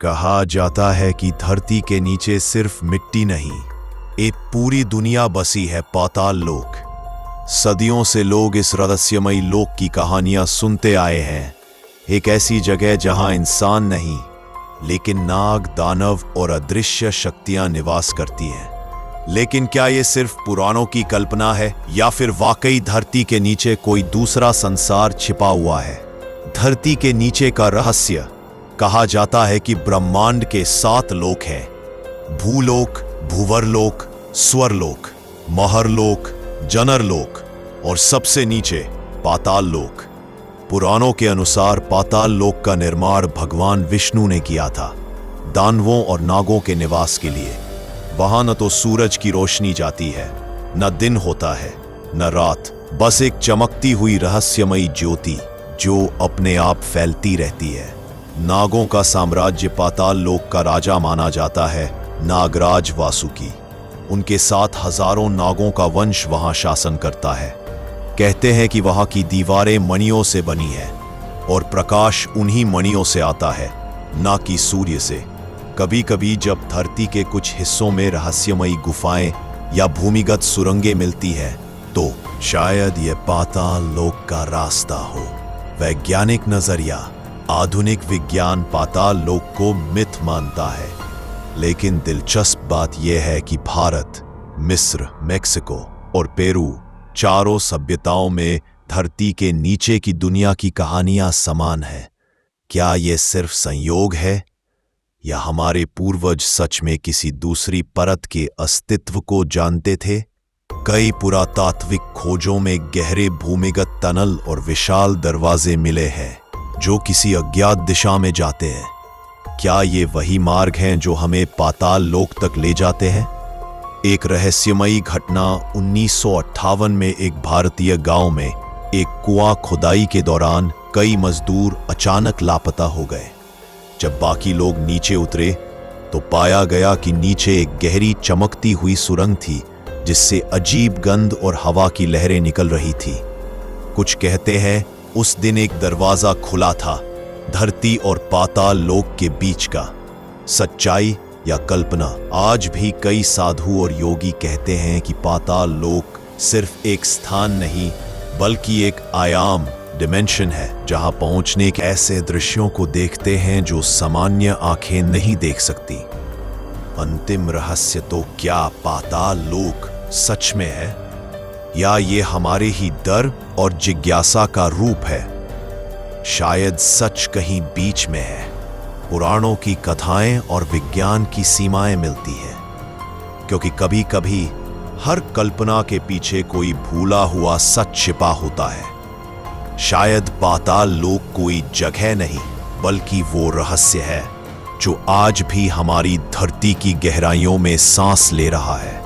कहा जाता है कि धरती के नीचे सिर्फ मिट्टी नहीं, एक पूरी दुनिया बसी है, पाताल लोक। सदियों से लोग इस रहस्यमयी लोक की कहानियां सुनते आए हैं। एक ऐसी जगह जहां इंसान नहीं, लेकिन नाग, दानव और अदृश्य शक्तियां निवास करती हैं। लेकिन क्या ये सिर्फ पुराणों की कल्पना है या फिर वाकई धरती के नीचे कोई दूसरा संसार छिपा हुआ है? धरती के नीचे का रहस्य। कहा जाता है कि ब्रह्मांड के 7 लोक हैं: भूलोक, भूवरलोक, स्वरलोक, महरलोक, जनरलोक और सबसे नीचे पाताल लोक। पुराणों के अनुसार पाताल लोक का निर्माण भगवान विष्णु ने किया था, दानवों और नागों के निवास के लिए। वहां न तो सूरज की रोशनी जाती है, न दिन होता है, न रात, बस एक चमकती हुई रहस्यमयी ज्योति जो अपने आप फैलती रहती है। नागों का साम्राज्य पाताल लोक का राजा माना जाता है, नागराज वासुकी। उनके साथ हजारों नागों का वंश वहां शासन करता है। कहते हैं कि वहां की दीवारें मणियों से बनी है और प्रकाश उन्हीं मणियों से आता है, ना कि सूर्य से। कभी कभी जब धरती के कुछ हिस्सों में रहस्यमयी गुफाएं या भूमिगत सुरंगें मिलती है, तो शायद यह पाताल लोक का रास्ता हो। वैज्ञानिक नजरिया। आधुनिक विज्ञान पाताल लोक को मिथ मानता है, लेकिन दिलचस्प बात यह है कि भारत, मिस्र, मेक्सिको और पेरू चारों सभ्यताओं में धरती के नीचे की दुनिया की कहानियां समान है। क्या यह सिर्फ संयोग है या हमारे पूर्वज सच में किसी दूसरी परत के अस्तित्व को जानते थे? कई पुरातात्विक खोजों में गहरे भूमिगत टनल और विशाल दरवाजे मिले हैं जो किसी अज्ञात दिशा में जाते हैं। क्या ये वही मार्ग हैं जो हमें पाताल लोक तक ले जाते हैं? एक रहस्यमयी घटना 1958 में एक भारतीय गांव में एक कुआं खुदाई के दौरान कई मजदूर अचानक लापता हो गए। जब बाकी लोग नीचे उतरे तो पाया गया कि नीचे एक गहरी चमकती हुई सुरंग थी जिससे अजीब गंध और हवा की लहरें निकल रही थी। कुछ कहते हैं उस दिन एक दरवाजा खुला था, धरती और पाताल लोक के बीच का। सच्चाई या कल्पना? आज भी कई साधु और योगी कहते हैं कि पाताल लोक सिर्फ एक स्थान नहीं, बल्कि एक आयाम, डिमेंशन है, जहां पहुंचने के ऐसे दृश्यों को देखते हैं जो सामान्य आंखें नहीं देख सकती। अंतिम रहस्य तो क्या पाताल लोक सच में है, या ये हमारे ही डर और जिज्ञासा का रूप है? शायद सच कहीं बीच में है। पुराणों की कथाएं और विज्ञान की सीमाएं मिलती हैं, क्योंकि कभी कभी हर कल्पना के पीछे कोई भूला हुआ सच छिपा होता है। शायद पाताल लोक कोई जगह नहीं, बल्कि वो रहस्य है जो आज भी हमारी धरती की गहराइयों में सांस ले रहा है।